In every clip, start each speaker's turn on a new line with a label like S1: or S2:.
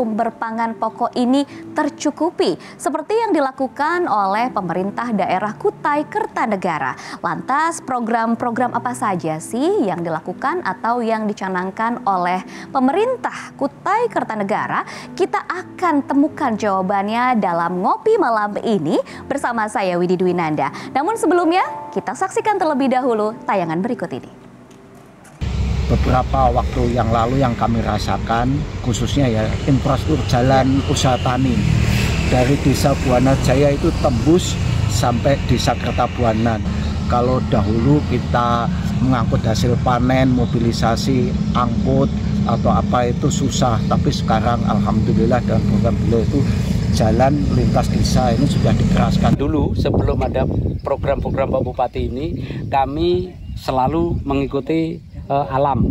S1: sumber pangan pokok ini tercukupi, seperti yang dilakukan oleh pemerintah daerah Kutai Kertanegara. Lantas program-program apa saja sih yang dilakukan atau yang dicanangkan oleh pemerintah Kutai Kertanegara? Kita akan temukan jawabannya dalam Ngopi Malam ini bersama saya Widi Dwinanda. Namun sebelumnya kita saksikan terlebih dahulu tayangan berikut ini.
S2: Beberapa waktu yang lalu yang kami rasakan khususnya ya infrastruktur jalan usaha tani dari desa Buana Jaya itu tembus sampai desa Kertabuanan. Kalau dahulu kita mengangkut hasil panen, mobilisasi, angkut atau apa itu susah, tapi sekarang alhamdulillah dengan program beliau itu jalan lintas desa ini sudah dikeraskan.
S3: Dulu sebelum ada program-program Pak Bupati ini, kami selalu mengikuti alam.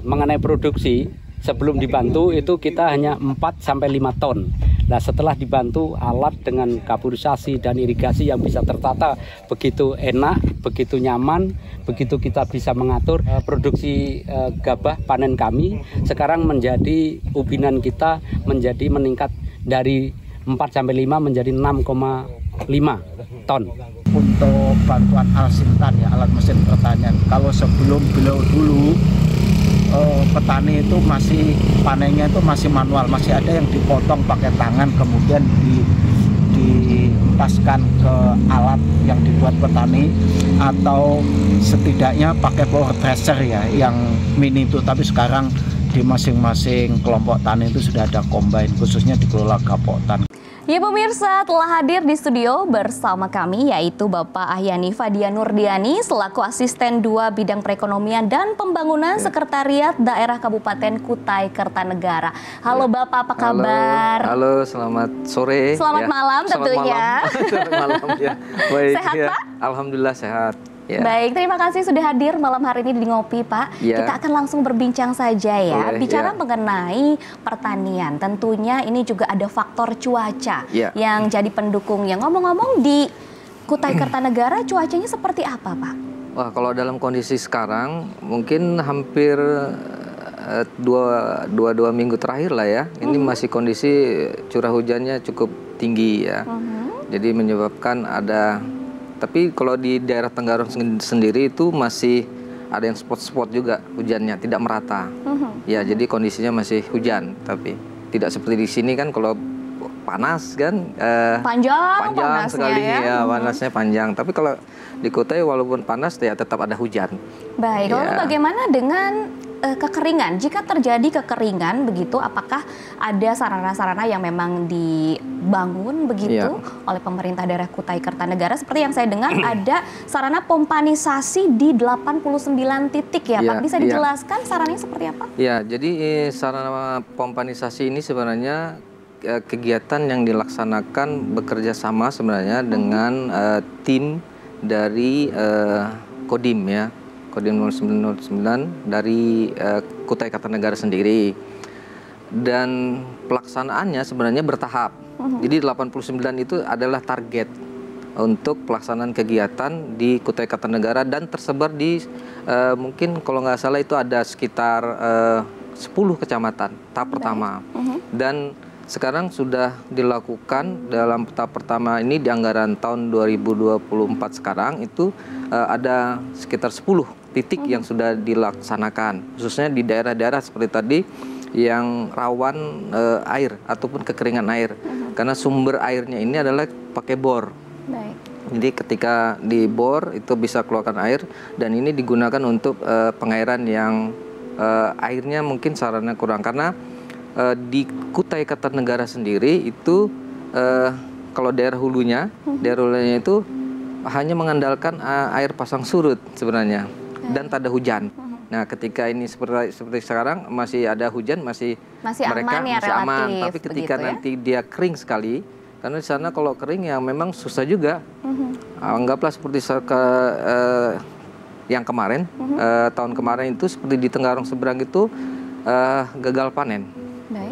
S3: Mengenai produksi sebelum dibantu itu kita hanya 4-5 ton. Nah, setelah dibantu alat dengan kaburisasi dan irigasi yang bisa tertata begitu enak, begitu nyaman, begitu kita bisa mengatur produksi gabah panen kami sekarang menjadi ubinan kita menjadi meningkat dari 4-5 menjadi 6,5 ton.
S2: Untuk bantuan Al-Sintan ya, alat mesin pertanian, kalau sebelum beliau dulu petani itu masih panennya itu masih manual, masih ada yang dipotong pakai tangan kemudian diempaskan ke alat yang dibuat petani atau setidaknya pakai power thresher ya yang mini itu. Tapi sekarang di masing-masing kelompok tani itu sudah ada combine, khususnya dikelola Gapoktan.
S1: Ya pemirsa, telah hadir di studio bersama kami yaitu Bapak Ahyani Fadia Nurdiani selaku Asisten 2 Bidang Perekonomian dan Pembangunan Sekretariat Daerah Kabupaten Kutai Kertanegara. Halo Bapak, apa kabar?
S4: Halo, selamat sore.
S1: Selamat malam tentunya.
S4: Selamat malam ya. Baik,
S1: sehat
S4: ya.
S1: Pak?
S4: Alhamdulillah sehat. Ya.
S1: Baik, terima kasih sudah hadir malam hari ini di Ngopi Pak.
S4: Ya.
S1: Kita akan langsung berbincang saja ya.
S4: Boleh,
S1: bicara
S4: ya.
S1: mengenai pertanian, tentunya ini juga ada faktor cuaca yang jadi pendukungnya. Ngomong-ngomong di Kutai Kertanegara cuacanya seperti apa Pak?
S4: Wah, kalau dalam kondisi sekarang mungkin hampir dua minggu terakhir lah ya. Ini masih kondisi curah hujannya cukup tinggi ya. Jadi menyebabkan ada. Tapi kalau di daerah Tenggarong sendiri itu masih ada yang spot-spot juga hujannya, tidak merata. Ya, jadi kondisinya masih hujan, tapi tidak seperti di sini kan kalau panas kan. Panjang sekali ya, panasnya panjang. Tapi kalau di Kutai walaupun panas ya tetap ada hujan.
S1: Baik, lalu bagaimana dengan kekeringan? Jika terjadi kekeringan begitu, apakah ada sarana-sarana yang memang dibangun begitu oleh pemerintah daerah Kutai Kertanegara? Seperti yang saya dengar ada sarana pompanisasi di 89 titik ya Pak. Bisa dijelaskan sarananya seperti apa? Ya,
S4: jadi sarana pompanisasi ini sebenarnya kegiatan yang dilaksanakan bekerja sama sebenarnya dengan tim dari Kodim ya. Kodim 0909 dari Kutai Kertanegara sendiri. Dan pelaksanaannya sebenarnya bertahap. Jadi 89 itu adalah target untuk pelaksanaan kegiatan di Kutai Kertanegara dan tersebar di mungkin kalau nggak salah itu ada sekitar 10 kecamatan tahap pertama. Dan sekarang sudah dilakukan dalam tahap pertama ini di anggaran tahun 2024 sekarang itu ada sekitar 10 titik yang sudah dilaksanakan, khususnya di daerah-daerah seperti tadi yang rawan air ataupun kekeringan air, karena sumber airnya ini adalah pakai bor. Jadi ketika di bor itu bisa keluarkan air dan ini digunakan untuk pengairan yang airnya mungkin sarana kurang, karena di Kutai Kertanegara sendiri itu kalau daerah hulunya itu hanya mengandalkan air pasang surut sebenarnya dan tak ada hujan. Nah, ketika ini seperti sekarang masih ada hujan, masih mereka
S1: aman ya,
S4: masih aman. Tapi ketika
S1: begitu,
S4: nanti dia kering sekali, karena di sana kalau kering ya memang susah juga. Anggaplah seperti yang kemarin, tahun kemarin itu seperti di Tenggarong Seberang itu gagal panen.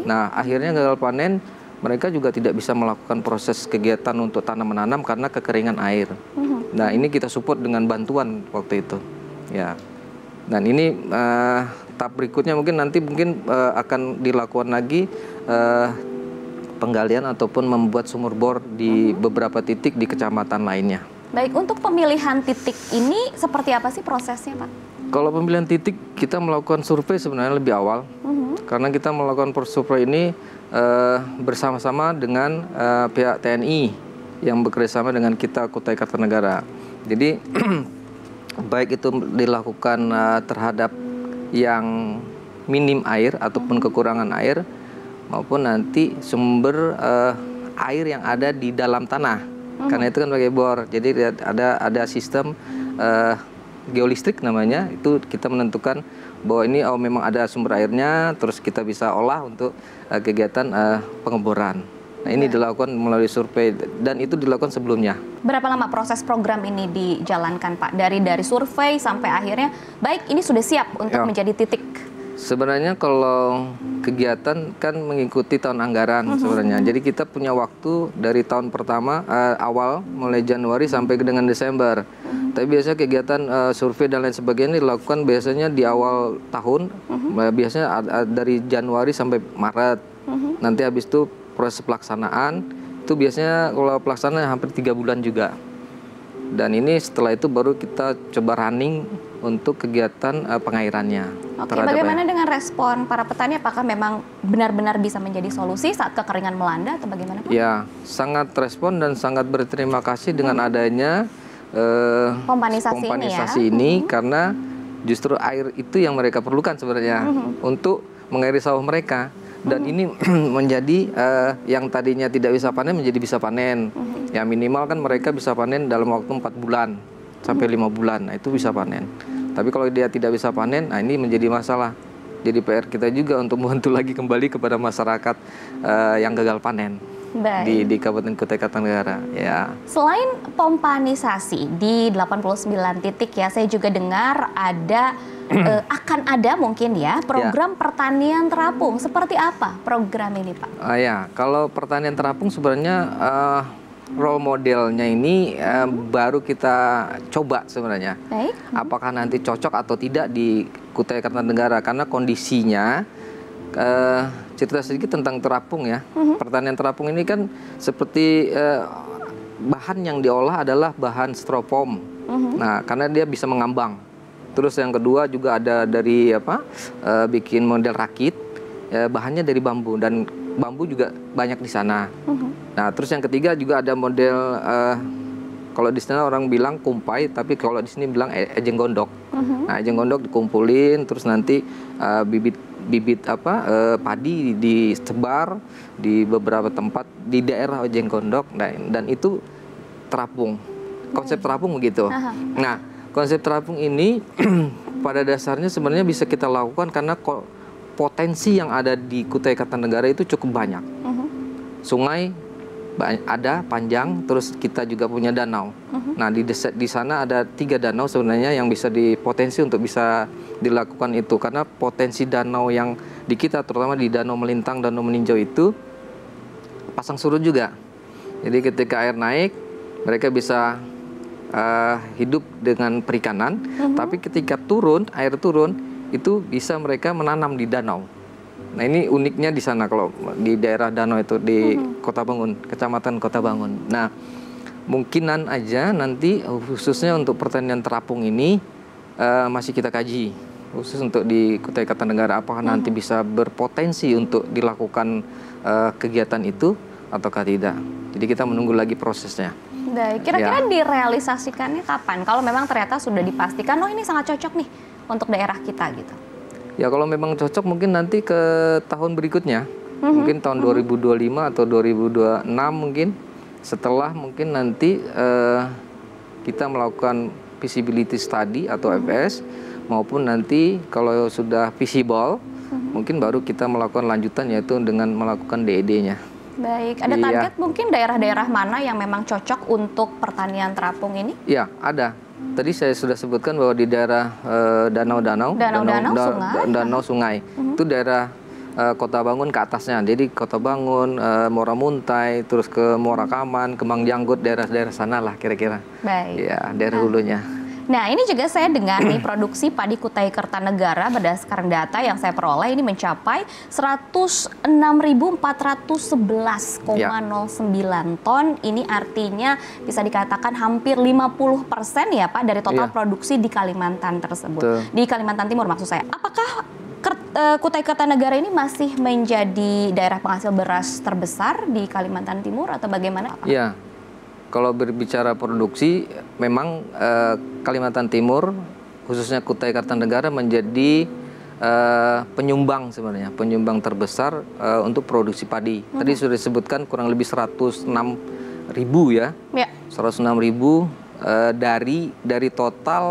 S4: Nah, akhirnya gagal panen, mereka juga tidak bisa melakukan proses kegiatan untuk tanam menanam karena kekeringan air. Nah, ini kita support dengan bantuan waktu itu. Ya, dan ini tahap berikutnya mungkin nanti akan dilakukan lagi penggalian ataupun membuat sumur bor di beberapa titik di kecamatan lainnya.
S1: Baik, untuk pemilihan titik ini seperti apa sih prosesnya, Pak?
S4: Kalau pemilihan titik, kita melakukan survei sebenarnya lebih awal. Karena kita melakukan survei ini bersama-sama dengan pihak TNI yang bekerjasama dengan kita Kutai Kartanegara. Jadi baik itu dilakukan terhadap yang minim air ataupun kekurangan air, maupun nanti sumber air yang ada di dalam tanah. Karena itu kan pakai bor, jadi ada sistem geolistrik namanya, itu kita menentukan bahwa ini memang ada sumber airnya, terus kita bisa olah untuk kegiatan pengeboran. Nah, ini dilakukan melalui survei dan itu dilakukan sebelumnya.
S1: Berapa lama proses program ini dijalankan, Pak? Dari survei sampai akhirnya, baik ini sudah siap untuk menjadi titik.
S4: Sebenarnya kalau kegiatan kan mengikuti tahun anggaran sebenarnya. Jadi kita punya waktu dari tahun pertama awal mulai Januari sampai dengan Desember. Tapi biasanya kegiatan survei dan lain sebagainya dilakukan biasanya di awal tahun. Biasanya dari Januari sampai Maret. Nanti habis itu proses pelaksanaan itu biasanya kalau pelaksanaan hampir 3 bulan juga. Dan ini setelah itu baru kita coba running untuk kegiatan pengairannya.
S1: Oke, bagaimana dengan respon para petani? Apakah memang benar-benar bisa menjadi solusi saat kekeringan melanda atau bagaimana, Pak?
S4: Ya, sangat respon dan sangat berterima kasih dengan adanya pompanisasi ini karena justru air itu yang mereka perlukan sebenarnya untuk mengairi sawah mereka. Dan ini menjadi yang tadinya tidak bisa panen menjadi bisa panen. Ya minimal kan mereka bisa panen dalam waktu 4 bulan sampai 5 bulan, nah itu bisa panen. Tapi kalau dia tidak bisa panen, nah ini menjadi masalah. Jadi PR kita juga untuk membantu lagi kembali kepada masyarakat yang gagal panen.
S1: Baik.
S4: Di Kabupaten Kutai Kartanegara. Ya.
S1: Selain pompanisasi di 89 titik ya, saya juga dengar ada akan ada mungkin ya program pertanian terapung. Seperti apa program ini, Pak?
S4: Ya, kalau pertanian terapung sebenarnya role modelnya ini baru kita coba sebenarnya.
S1: Baik.
S4: Apakah nanti cocok atau tidak di Kutai Kartanegara karena kondisinya cerita sedikit tentang terapung ya. Pertanian terapung ini kan seperti bahan yang diolah adalah bahan styrofoam. Nah, karena dia bisa mengambang. Terus yang kedua juga ada dari bikin model rakit, bahannya dari bambu dan bambu juga banyak di sana. Nah, terus yang ketiga juga ada model kalau di sana orang bilang kumpai, tapi kalau di sini bilang ejeng gondok. Nah, ejeng gondok dikumpulin, terus nanti bibit padi disebar di beberapa tempat di daerah ejeng gondok, dan itu terapung. Konsep terapung begitu. Nah, konsep terapung ini pada dasarnya sebenarnya bisa kita lakukan karena potensi yang ada di Kutai Kartanegara itu cukup banyak. Sungai ada panjang, terus kita juga punya danau. Nah, di sana ada 3 danau sebenarnya yang bisa dipotensi untuk bisa dilakukan itu. Karena potensi danau yang di kita, terutama di Danau Melintang, Danau Meninjau itu pasang surut juga. Jadi ketika air naik, mereka bisa hidup dengan perikanan. Tapi ketika air turun, itu bisa mereka menanam di danau. Nah, ini uniknya di sana kalau di daerah danau itu di Kota Bangun, Kecamatan Kota Bangun. Nah, mungkinan aja nanti khususnya untuk pertanian terapung ini masih kita kaji. Khusus untuk di Kutai Kartanegara, apakah nanti bisa berpotensi untuk dilakukan kegiatan itu ataukah tidak. Jadi kita menunggu lagi prosesnya.
S1: Baik, kira-kira direalisasikannya kapan? Kalau memang ternyata sudah dipastikan, oh ini sangat cocok nih untuk daerah kita gitu.
S4: Ya kalau memang cocok mungkin nanti ke tahun berikutnya, mungkin tahun 2025 atau 2026 mungkin, setelah mungkin nanti kita melakukan feasibility study atau FS, maupun nanti kalau sudah feasible, mungkin baru kita melakukan lanjutan yaitu dengan melakukan DED-nya.
S1: Baik, ada target mungkin daerah-daerah mana yang memang cocok untuk pertanian terapung ini?
S4: Ya, ada. Tadi saya sudah sebutkan bahwa di daerah danau-danau, sungai, itu daerah Kota Bangun ke atasnya. Jadi Kota Bangun, Muara Muntai, terus ke Muara Kaman, Kemang Janggut, daerah-daerah sana lah kira-kira.
S1: Baik.
S4: Ya, daerah hulunya.
S1: Nah, ini juga saya dengar nih produksi padi Kutai Kertanegara berdasarkan data yang saya peroleh ini mencapai 106.411,09 ton. Ini artinya bisa dikatakan hampir 50% ya Pak dari total produksi di Kalimantan tersebut.
S4: Betul.
S1: Di Kalimantan Timur maksud saya. Apakah Kutai Kertanegara ini masih menjadi daerah penghasil beras terbesar di Kalimantan Timur atau bagaimana?
S4: Iya. Kalau berbicara produksi, memang Kalimantan Timur, khususnya Kutai Kertanegara menjadi penyumbang sebenarnya, penyumbang terbesar untuk produksi padi. Tadi sudah disebutkan kurang lebih 106.000 ya, 106.000 dari total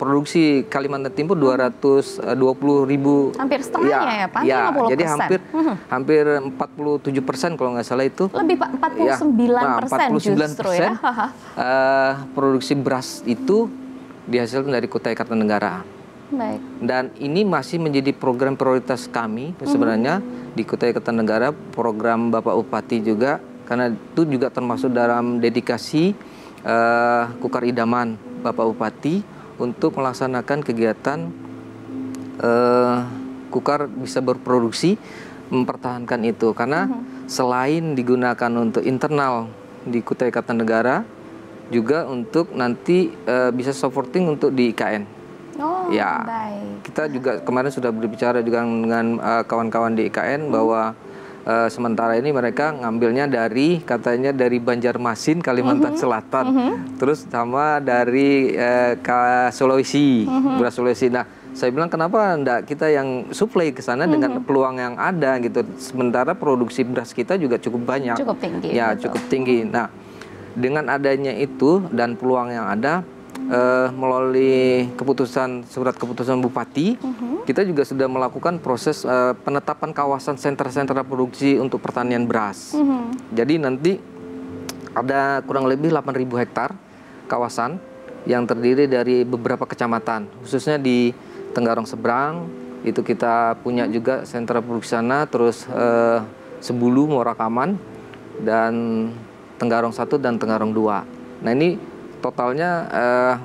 S4: produksi Kalimantan Timur 220.000.
S1: Hampir setengahnya ya Pak,
S4: ya,
S1: 50%.
S4: Jadi hampir 47% kalau nggak salah itu.
S1: Lebih Pak, 49% justru ya.
S4: Produksi beras itu dihasilkan dari Kutai Kertanegara.
S1: Baik.
S4: Dan ini masih menjadi program prioritas kami sebenarnya di Kutai Kertanegara, program Bapak Bupati juga, karena itu juga termasuk dalam dedikasi Kukar Idaman Bapak Bupati untuk melaksanakan kegiatan Kukar bisa berproduksi, mempertahankan itu. Karena selain digunakan untuk internal di Kutai Kertanegara, juga untuk nanti bisa supporting untuk di IKN.
S1: Oh,
S4: ya,
S1: baik.
S4: Kita juga kemarin sudah berbicara juga dengan kawan-kawan di IKN bahwa sementara ini mereka ngambilnya katanya dari Banjarmasin, Kalimantan Selatan, terus sama dari Sulawesi, beras Sulawesi. Nah, saya bilang kenapa enggak kita yang suplai ke sana dengan peluang yang ada gitu. Sementara produksi beras kita juga cukup banyak.
S1: Cukup tinggi.
S4: Ya,
S1: betul.
S4: cukup tinggi. Nah, dengan adanya itu dan peluang yang ada, melalui surat keputusan Bupati, kita juga sudah melakukan proses penetapan kawasan sentra-sentra produksi untuk pertanian beras. Jadi nanti ada kurang lebih 8.000 hektar kawasan yang terdiri dari beberapa kecamatan, khususnya di Tenggarong Seberang, itu kita punya juga sentra produksi sana, terus Sebulu, Morakaman, dan Tenggarong 1 dan Tenggarong 2. Nah, ini totalnya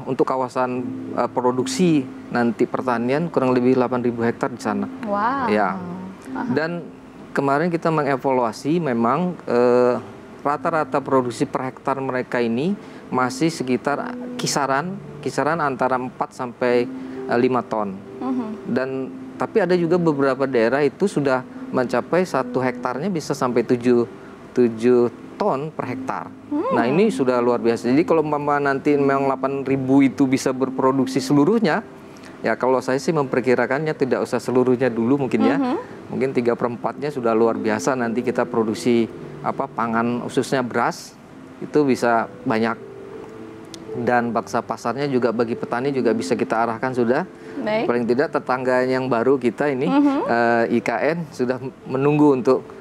S4: untuk kawasan produksi nanti pertanian kurang lebih 8.000 hektar di sana.
S1: Wow.
S4: Ya. Dan kemarin kita mengevaluasi memang rata-rata produksi per hektar mereka ini masih sekitar kisaran antara 4 sampai 5 ton. Dan tapi ada juga beberapa daerah itu sudah mencapai 1 hektarnya bisa sampai 7 ton per hektar. Nah, ini sudah luar biasa. Jadi kalau nanti memang 8.000 itu bisa berproduksi seluruhnya, ya kalau saya sih memperkirakannya tidak usah seluruhnya dulu mungkin ya. Mungkin 3/4-nya sudah luar biasa nanti kita produksi pangan khususnya beras itu bisa banyak. Dan baksa pasarnya juga bagi petani juga bisa kita arahkan sudah. Baik. Paling tidak tetangga yang baru kita ini IKN sudah menunggu untuk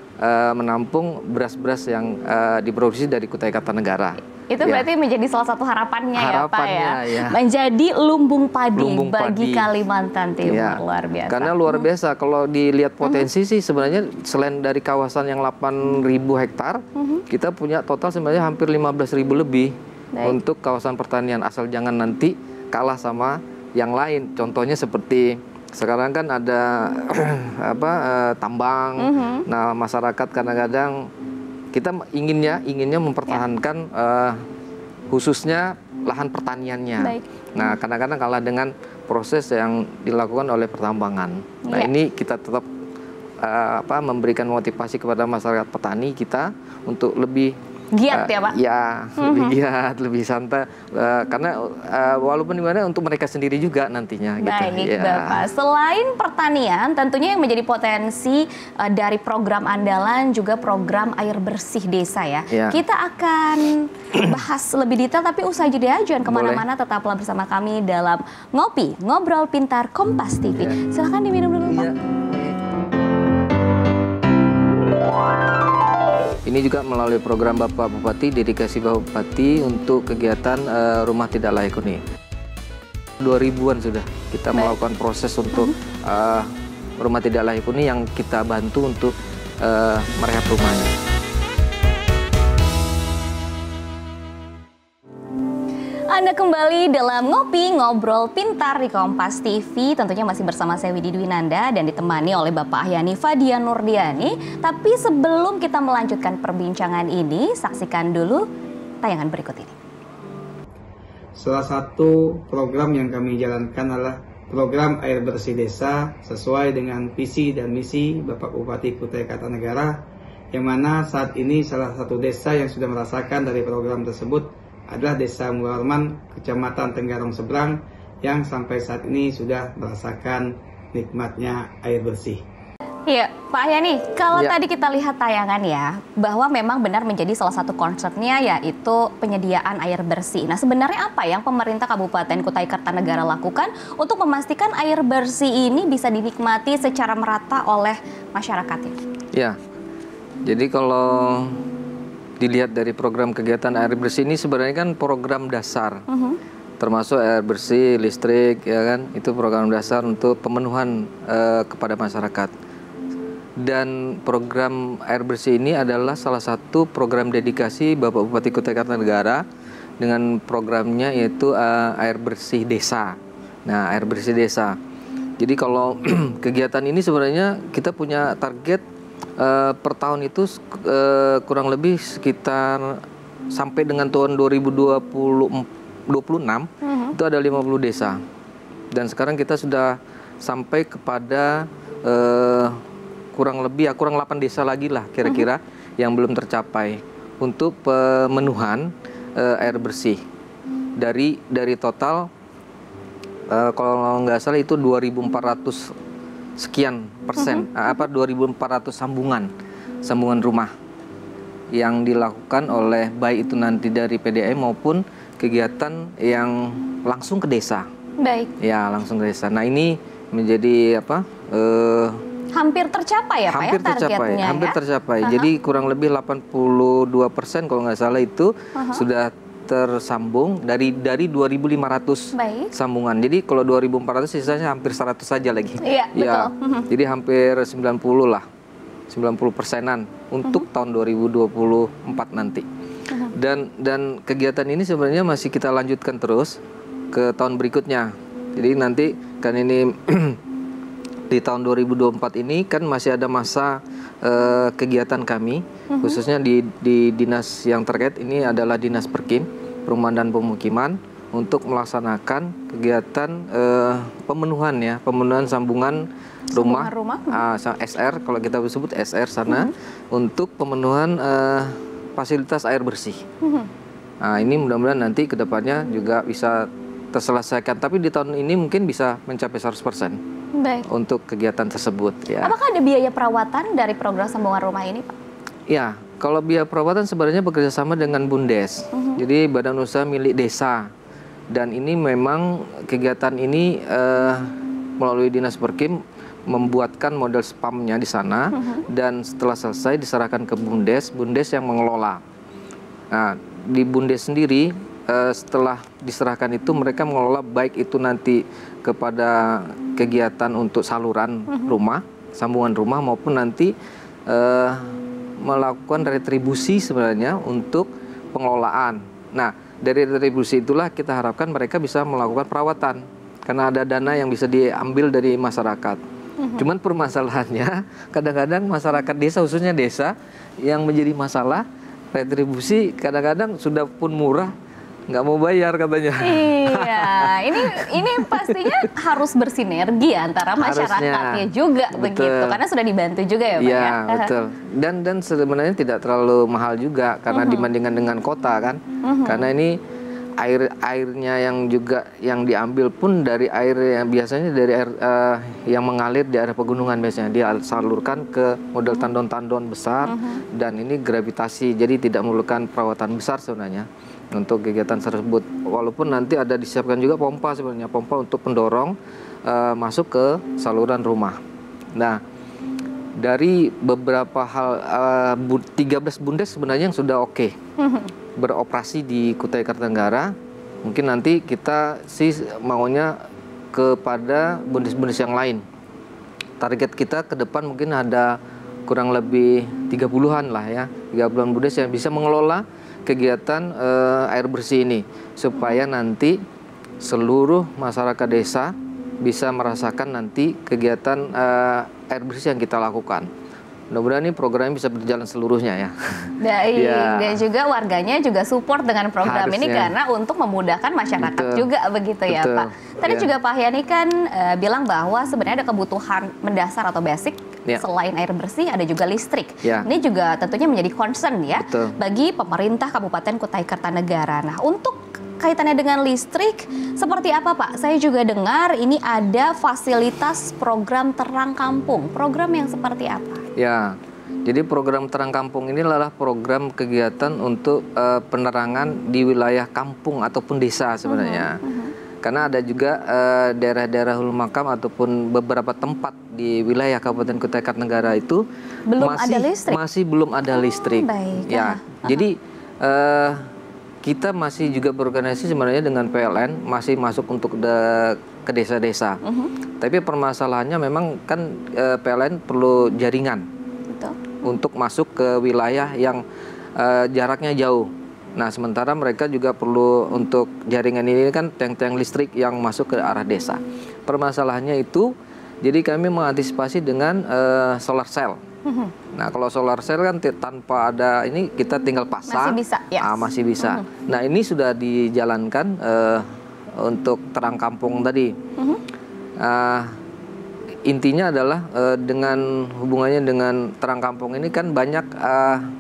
S4: menampung beras-beras yang diproduksi dari Kutai Kertanegara.
S1: Itu berarti menjadi salah satu harapannya ya Pak ya?
S4: Ya.
S1: Menjadi lumbung padi bagi Kalimantan Timur.
S4: Ya.
S1: Luar biasa.
S4: Karena luar biasa kalau dilihat potensi sih sebenarnya selain dari kawasan yang 8.000 hektar, kita punya total sebenarnya hampir 15.000 lebih. Baik. Untuk kawasan pertanian, asal jangan nanti kalah sama yang lain. Contohnya seperti sekarang kan ada tambang. Nah, masyarakat kadang-kadang kita inginnya mempertahankan khususnya lahan pertaniannya. Baik. Nah, kadang-kadang kalah dengan proses yang dilakukan oleh pertambangan. Nah, ini kita tetap memberikan motivasi kepada masyarakat petani kita untuk lebih
S1: giat ya Pak?
S4: Ya, lebih giat, lebih santai. Karena walaupun dimana untuk mereka sendiri juga nantinya.
S1: Baik,
S4: gitu.
S1: Bapak. Selain pertanian, tentunya yang menjadi potensi dari program andalan juga program air bersih desa ya. Kita akan bahas lebih detail, tapi usai jeda jangan kemana-mana, tetaplah bersama kami dalam Ngopi, Ngobrol Pintar Kompas TV. Silahkan diminum dulu Pak.
S4: Ini juga melalui program Bapak Bupati, dedikasi Bapak Bupati untuk kegiatan rumah tidak layak huni. 2000-an sudah kita melakukan proses untuk rumah tidak layak huni yang kita bantu untuk merehab rumahnya.
S1: Anda kembali dalam Ngopi Ngobrol Pintar di Kompas TV. Tentunya masih bersama saya Widi Dwinanda dan ditemani oleh Bapak Ahyani Fadia Nurdiani. Tapi sebelum kita melanjutkan perbincangan ini, saksikan dulu tayangan berikut ini.
S5: Salah satu program yang kami jalankan adalah program air bersih desa sesuai dengan visi dan misi Bapak Bupati Kutai Kartanegara, yang mana saat ini salah satu desa yang sudah merasakan dari program tersebut adalah Desa Muarman, Kecamatan Tenggarong Seberang, yang sampai saat ini sudah merasakan nikmatnya air bersih.
S1: Iya, Pak Ahyani, kalau
S4: Ya.
S1: tadi kita lihat tayangan ya, bahwa memang benar menjadi salah satu konsepnya yaitu penyediaan air bersih. Nah, sebenarnya apa yang pemerintah Kabupaten Kutai Kartanegara lakukan untuk memastikan air bersih ini bisa dinikmati secara merata oleh masyarakatnya?
S4: Ya, jadi kalau dilihat dari program kegiatan air bersih ini sebenarnya kan program dasar, termasuk air bersih, listrik, ya kan, itu program dasar untuk pemenuhan kepada masyarakat. Dan program air bersih ini adalah salah satu program dedikasi Bapak Bupati Kutai Kartanegara dengan programnya yaitu air bersih desa. Nah, air bersih desa. Jadi kalau kegiatan ini sebenarnya kita punya target per tahun itu kurang lebih sekitar sampai dengan tahun 2026 itu ada 50 desa. Dan sekarang kita sudah sampai kepada kurang 8 desa lagi lah kira-kira yang belum tercapai untuk pemenuhan air bersih. Dari total kalau nggak salah itu 2.400 sekian persen, 2.400 sambungan rumah yang dilakukan oleh baik itu nanti dari PDAM maupun kegiatan yang langsung ke desa.
S1: Baik.
S4: Ya, langsung ke desa. Nah, ini menjadi
S1: Hampir tercapai ya Pak
S4: hampir
S1: ya
S4: tercapai,
S1: targetnya
S4: hampir
S1: ya?
S4: tercapai. Jadi kurang lebih 82% kalau nggak salah itu sudah tersambung dari 2.500
S1: Baik.
S4: sambungan. Jadi kalau 2.400 sisanya hampir 100 saja lagi.
S1: Iya,
S4: Ya,
S1: betul.
S4: jadi hampir 90 lah, 90%-an untuk tahun 2024 nanti. Dan kegiatan ini sebenarnya masih kita lanjutkan terus ke tahun berikutnya. Jadi nanti kan ini di tahun 2024 ini kan masih ada masa kegiatan kami, khususnya di dinas yang terkait ini adalah Dinas Perkim, Perumahan dan Pemukiman, untuk melaksanakan kegiatan pemenuhan sambungan rumah. SR, kalau kita sebut SR sana, untuk pemenuhan fasilitas air bersih. Nah, ini mudah-mudahan nanti kedepannya juga bisa terselesaikan, tapi di tahun ini mungkin bisa mencapai 100%.
S1: Baik.
S4: Untuk kegiatan tersebut ya.
S1: Apakah ada biaya perawatan dari program sambungan rumah ini, Pak?
S4: Ya, kalau biaya perawatan sebenarnya bekerja sama dengan Bundes. Jadi badan usaha milik desa. Dan ini memang kegiatan ini melalui Dinas Perkim membuatkan model spamnya di sana, dan setelah selesai diserahkan ke Bundes yang mengelola. Nah, di Bundes sendiri setelah diserahkan itu mereka mengelola baik itu nanti kepada kegiatan untuk saluran rumah, sambungan rumah, maupun nanti melakukan retribusi sebenarnya untuk pengelolaan. Nah, dari retribusi itulah kita harapkan mereka bisa melakukan perawatan karena ada dana yang bisa diambil dari masyarakat. Cuman permasalahannya kadang-kadang masyarakat desa, khususnya desa, yang menjadi masalah retribusi kadang-kadang sudah pun murah nggak mau bayar katanya.
S1: Iya, ini pastinya harus bersinergi antara masyarakatnya juga,
S4: betul.
S1: begitu, karena sudah dibantu juga ya Pak ya.
S4: Iya, betul. Dan sebenarnya tidak terlalu mahal juga karena dibandingkan dengan kota kan. Karena ini airnya yang juga yang diambil pun dari air yang biasanya dari air yang mengalir di area pegunungan, biasanya dia salurkan ke model tandon-tandon besar, dan ini gravitasi, jadi tidak memerlukan perawatan besar sebenarnya untuk kegiatan tersebut. Walaupun nanti ada disiapkan juga pompa sebenarnya, pompa untuk pendorong masuk ke saluran rumah. Nah, dari beberapa hal 13 Bundes sebenarnya yang sudah oke beroperasi di Kutai Kartanegara. Mungkin nanti kita sih maunya kepada Bundes-Bundes yang lain. Target kita ke depan mungkin ada kurang lebih 30-an lah ya, 30-an Bundes yang bisa mengelola kegiatan air bersih ini supaya nanti seluruh masyarakat desa bisa merasakan nanti kegiatan air bersih yang kita lakukan. Mudah-mudahan ini programnya bisa berjalan seluruhnya ya.
S1: Baik,
S4: Ya.
S1: dan juga warganya juga support dengan program ini
S4: Harusnya.
S1: karena untuk memudahkan masyarakat
S4: Betul.
S1: juga begitu ya
S4: Betul.
S1: Pak. Tadi
S4: Ya.
S1: juga Pak Yani kan bilang bahwa sebenarnya ada kebutuhan mendasar atau basic
S4: Ya.
S1: selain air bersih ada juga listrik.
S4: Ya.
S1: Ini juga tentunya menjadi concern ya
S4: Betul.
S1: bagi pemerintah Kabupaten Kutai Kartanegara. Nah, untuk kaitannya dengan listrik, seperti apa Pak? Saya juga dengar ini ada fasilitas program Terang Kampung. Program yang seperti apa?
S4: Ya, jadi program Terang Kampung ini adalah program kegiatan untuk penerangan di wilayah kampung ataupun desa sebenarnya. Karena ada juga daerah-daerah hulu makam ataupun beberapa tempat di wilayah Kabupaten Kutai Kartanegara itu
S1: Belum ada listrik?
S4: masih belum ada listrik.
S1: Baik.
S4: Ya, jadi kita masih juga berorganisasi sebenarnya dengan PLN, masih masuk untuk ke desa-desa. Tapi permasalahannya memang kan PLN perlu jaringan
S1: Betul.
S4: untuk masuk ke wilayah yang jaraknya jauh. Nah, sementara mereka juga perlu untuk jaringan ini kan tiang-tiang listrik yang masuk ke arah desa. Permasalahannya itu, jadi kami mengantisipasi dengan solar cell. Nah, kalau solar cell kan tanpa ada ini kita tinggal pasang.
S1: Masih bisa, yes.
S4: Masih bisa. Nah, ini sudah dijalankan untuk Terang Kampung tadi. Intinya adalah dengan hubungannya dengan Terang Kampung ini kan banyak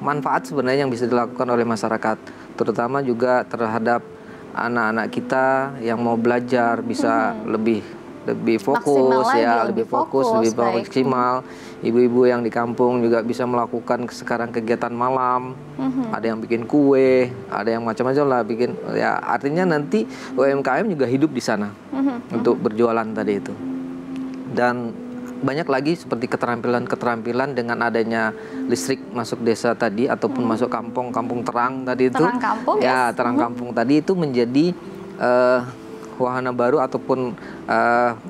S4: manfaat sebenarnya yang bisa dilakukan oleh masyarakat, terutama juga terhadap anak-anak kita yang mau belajar bisa lebih fokus
S1: Maksimal
S4: ya,
S1: lagi,
S4: lebih fokus, lebih
S1: baik.
S4: maksimal. Ibu-ibu yang di kampung juga bisa melakukan sekarang kegiatan malam. Ada yang bikin kue, ada yang macam-macam lah bikin. Ya, artinya nanti UMKM juga hidup di sana untuk berjualan tadi itu. Dan banyak lagi seperti keterampilan-keterampilan dengan adanya listrik masuk desa tadi ataupun masuk kampung terang tadi itu.
S1: Terang Kampung,
S4: ya,
S1: yes.
S4: Terang Kampung tadi itu menjadi wahana baru ataupun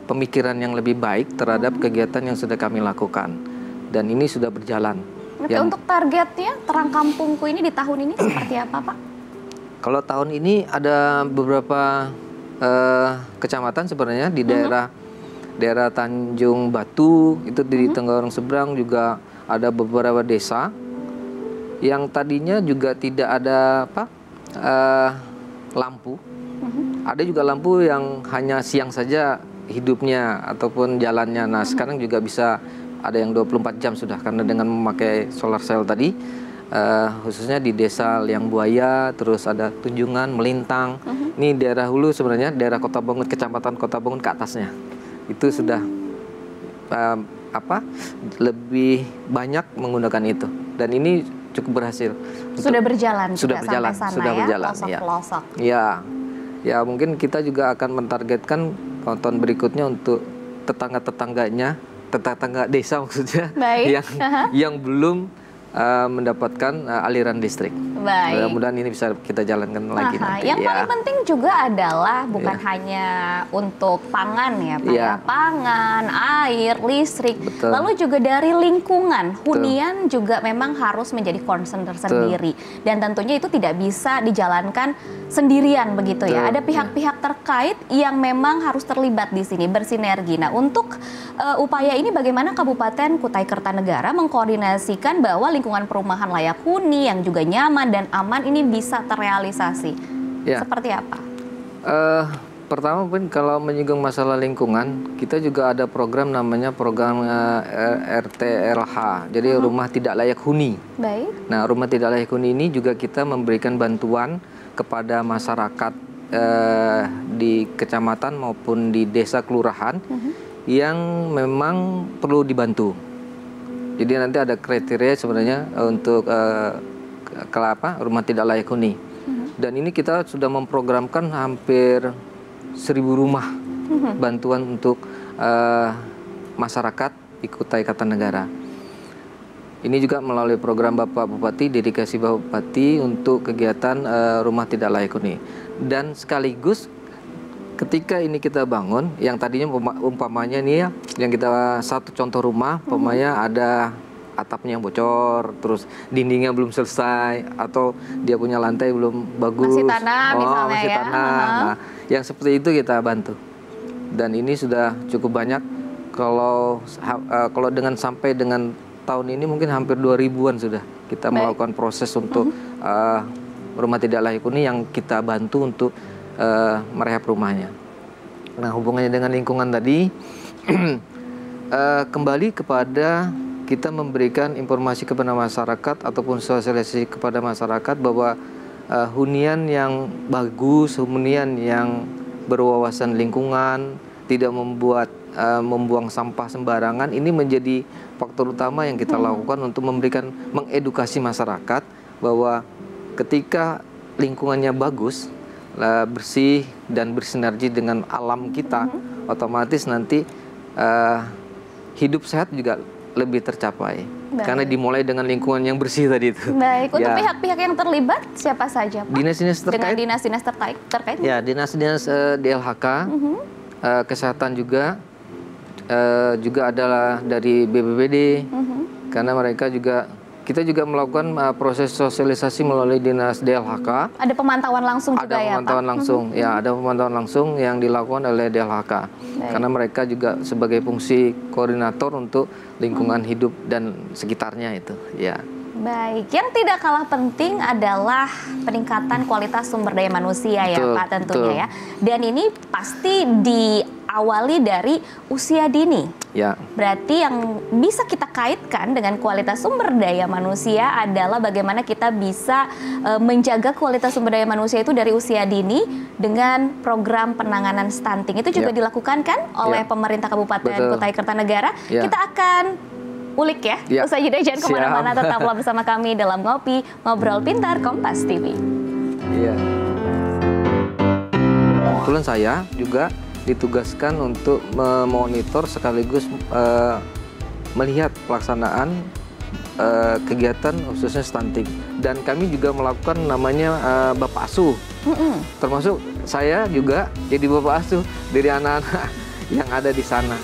S4: pemikiran yang lebih baik terhadap kegiatan yang sudah kami lakukan. Dan ini sudah berjalan.
S1: Oke, untuk targetnya Terang Kampungku ini di tahun ini seperti apa Pak?
S4: Kalau tahun ini ada beberapa kecamatan sebenarnya di daerah Tanjung Batu, itu di Tenggarong Seberang juga ada beberapa desa yang tadinya juga tidak ada lampu. Ada juga lampu yang hanya siang saja hidupnya ataupun jalannya. Nah, sekarang juga bisa ada yang 24 jam sudah karena dengan memakai solar cell tadi. Khususnya di desa Liang Buaya, terus ada Tunjungan, Melintang. Ini daerah hulu sebenarnya, daerah Kota Bangun, kecamatan Kota Bangun ke atasnya. Itu sudah lebih banyak menggunakan itu. Dan ini cukup berhasil.
S1: Sudah berjalan
S4: Sudah
S1: juga
S4: berjalan,
S1: sampai sana
S4: sudah
S1: ya,
S4: berjalan,
S1: pelosok-pelosok.
S4: Ya, mungkin kita juga akan mentargetkan tahun berikutnya untuk tetangga desa maksudnya
S1: Baik.
S4: yang belum mendapatkan aliran listrik.
S1: Baik.
S4: Mudah-mudahan ini bisa kita jalankan lagi nanti.
S1: Yang paling penting juga adalah bukan
S4: Ya.
S1: hanya untuk pangan ya Pak,
S4: Ya.
S1: pangan, air, listrik,
S4: Betul.
S1: lalu juga dari lingkungan, hunian juga memang harus menjadi concern tersendiri. Dan tentunya itu tidak bisa dijalankan sendirian begitu ya.
S4: Betul.
S1: Ada pihak-pihak terkait yang memang harus terlibat di sini, bersinergi. Nah, untuk upaya ini bagaimana Kabupaten Kutai Kartanegara mengkoordinasikan bahwa lingkungan perumahan layak huni yang juga nyaman dan aman ini bisa terrealisasi.
S4: Ya.
S1: Seperti apa?
S4: Pertama pun kalau menyinggung masalah lingkungan, kita juga ada program namanya program RTLH, jadi rumah tidak layak huni.
S1: Baik.
S4: Nah, rumah tidak layak huni ini juga kita memberikan bantuan kepada masyarakat di kecamatan maupun di desa kelurahan yang memang perlu dibantu. Jadi nanti ada kriteria sebenarnya untuk rumah tidak layak huni. Dan ini kita sudah memprogramkan hampir 1.000 rumah bantuan untuk masyarakat di Kutai Kartanegara. Ini juga melalui program Bapak Bupati, dedikasi Bapak Bupati untuk kegiatan rumah tidak layak huni. Dan sekaligus ketika ini kita bangun, yang tadinya umpamanya nih ya, yang kita satu contoh rumah, umpamanya ada atapnya yang bocor, terus dindingnya belum selesai, atau dia punya lantai belum bagus,
S1: masih tanah misalnya
S4: masih
S1: ya.
S4: tanah. Nah, yang seperti itu kita bantu. Dan ini sudah cukup banyak. Kalau sampai dengan tahun ini mungkin hampir 2000-an sudah kita melakukan proses untuk rumah tidak layak huni yang kita bantu untuk merehab rumahnya. Nah, hubungannya dengan lingkungan tadi, kembali kepada kita memberikan informasi kepada masyarakat ataupun sosialisasi kepada masyarakat bahwa hunian yang bagus, hunian yang berwawasan lingkungan, tidak membuang sampah sembarangan, ini menjadi faktor utama yang kita lakukan untuk mengedukasi masyarakat bahwa ketika lingkungannya bagus, bersih dan bersinergi dengan alam kita, otomatis nanti hidup sehat juga lebih tercapai.
S1: Baik.
S4: Karena dimulai dengan lingkungan yang bersih tadi itu.
S1: Baik, untuk pihak-pihak yang terlibat siapa saja, Pak?
S4: Dinas-dinas terkait.
S1: Dengan dinas-dinas terkait?
S4: Ya, dinas-dinas DLHK, kesehatan juga adalah dari BPBD, karena mereka juga, kita juga melakukan proses sosialisasi melalui dinas DLHK.
S1: Ada pemantauan langsung juga ya, Pak? Ada
S4: pemantauan langsung, ya ada pemantauan langsung yang dilakukan oleh DLHK. Baik. Karena mereka juga sebagai fungsi koordinator untuk lingkungan hidup dan sekitarnya itu, ya.
S1: Baik, yang tidak kalah penting adalah peningkatan kualitas sumber daya manusia ya Pak tentunya ya. Dan ini pasti diawali dari usia dini.
S4: Ya.
S1: Berarti yang bisa kita kaitkan dengan kualitas sumber daya manusia adalah bagaimana kita bisa menjaga kualitas sumber daya manusia itu dari usia dini dengan program penanganan stunting. Itu juga dilakukan kan oleh pemerintah Kabupaten Kutai Kertanegara. Kita akan ulik ya. Usai jeda jangan kemana-mana, tetaplah bersama kami dalam Ngobrol Pintar Kompas TV.
S4: Iya. Kebetulan saya juga ditugaskan untuk memonitor sekaligus melihat pelaksanaan kegiatan khususnya stunting. Dan kami juga melakukan namanya Bapak Asuh. Termasuk saya juga jadi Bapak Asuh dari anak-anak yang ada di sana.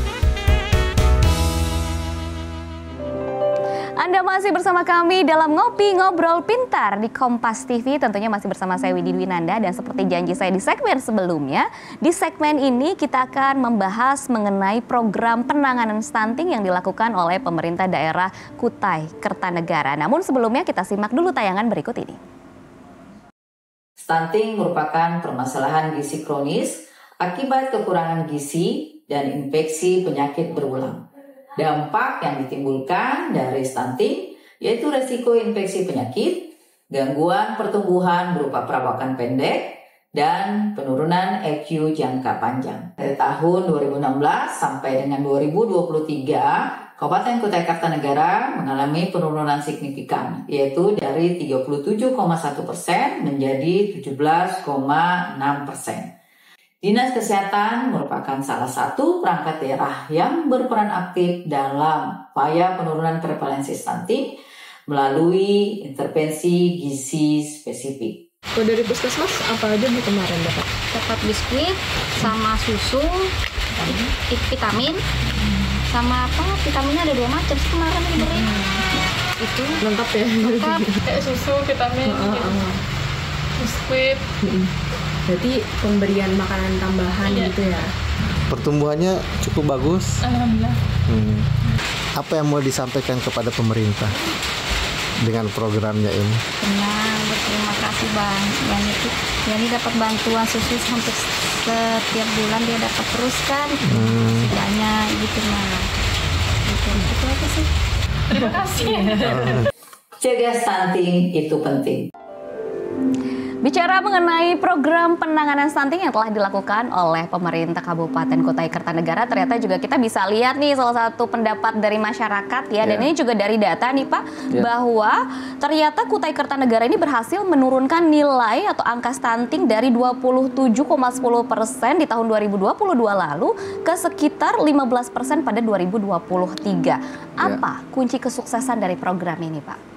S1: Anda masih bersama kami dalam Ngobrol Pintar di Kompas TV. Tentunya masih bersama saya Widi Dwinanda, dan seperti janji saya di segmen sebelumnya, di segmen ini kita akan membahas mengenai program penanganan stunting yang dilakukan oleh pemerintah daerah Kutai Kertanegara. Namun sebelumnya kita simak dulu tayangan berikut ini.
S6: Stunting merupakan permasalahan gizi kronis akibat kekurangan gizi dan infeksi penyakit berulang. Dampak yang ditimbulkan dari stunting yaitu resiko infeksi penyakit, gangguan pertumbuhan berupa perawakan pendek, dan penurunan EQ jangka panjang. Dari tahun 2016 sampai dengan 2023, Kabupaten Kutai Kartanegara mengalami penurunan signifikan, yaitu dari 37,1% menjadi 17,6%. Dinas Kesehatan merupakan salah satu perangkat daerah yang berperan aktif dalam upaya penurunan prevalensi stunting melalui intervensi gizi spesifik.
S7: Kalau dari puskesmas apa aja Bu kemarin dapat?
S8: Dapat biskuit sama susu, vitamin, sama apa? Vitaminnya ada 2 macam sih kemarin diberi. Itu
S7: lengkap ya?
S8: Lengkap.
S7: Kayak susu, vitamin, biskuit. Berarti pemberian makanan tambahan gitu ya?
S9: Pertumbuhannya cukup bagus.
S7: Alhamdulillah.
S9: Apa yang mau disampaikan kepada pemerintah dengan programnya ini?
S8: Senang, berterima kasih banyak. Jadi dapat bantuan susu hampir setiap bulan dia dapat terus kan. Banyak gitu mah. Itu apa sih?
S7: Terima kasih.
S6: Cegah stunting itu penting.
S1: Bicara mengenai program penanganan stunting yang telah dilakukan oleh pemerintah Kabupaten Kutai Kertanegara, ternyata juga kita bisa lihat nih salah satu pendapat dari masyarakat ya, dan ini juga dari data nih Pak, bahwa ternyata Kutai Kertanegara ini berhasil menurunkan nilai atau angka stunting dari 27,10% di tahun 2022 lalu ke sekitar 15% pada 2023. Apa kunci kesuksesan dari program ini Pak?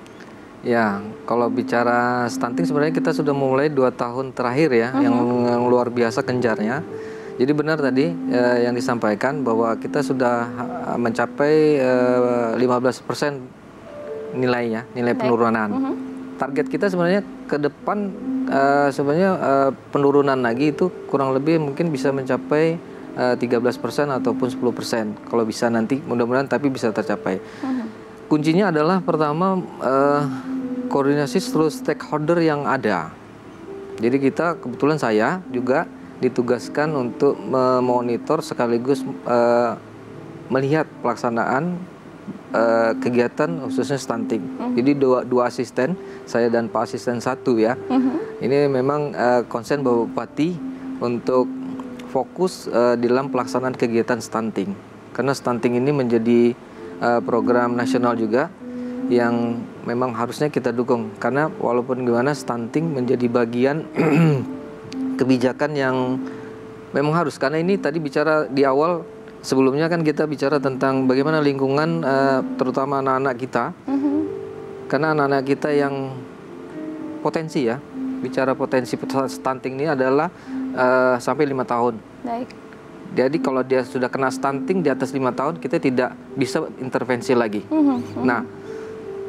S4: Ya, kalau bicara stunting sebenarnya kita sudah mulai 2 tahun terakhir ya, yang luar biasa gencarnya. Jadi benar tadi yang disampaikan bahwa kita sudah mencapai 15% nilai penurunan. Target kita sebenarnya ke depan sebenarnya penurunan lagi itu kurang lebih mungkin bisa mencapai 13% ataupun 10% kalau bisa nanti, mudah-mudahan tapi bisa tercapai. Kuncinya adalah pertama koordinasi seluruh stakeholder yang ada. Jadi kita kebetulan saya juga ditugaskan untuk memonitor sekaligus melihat pelaksanaan kegiatan khususnya stunting. Jadi dua asisten, saya dan Pak Asisten 1 ya. Ini memang konsen Bapak Bupati untuk fokus dalam pelaksanaan kegiatan stunting. Karena stunting ini menjadi program nasional juga yang memang harusnya kita dukung. Karena walaupun gimana stunting menjadi bagian kebijakan yang memang harus. Karena ini tadi bicara di awal, sebelumnya kan kita bicara tentang bagaimana lingkungan terutama anak-anak kita. Karena anak-anak kita yang potensi ya, bicara potensi stunting ini adalah sampai 5 tahun.
S1: Baik.
S4: Jadi kalau dia sudah kena stunting di atas 5 tahun, kita tidak bisa intervensi lagi. Nah,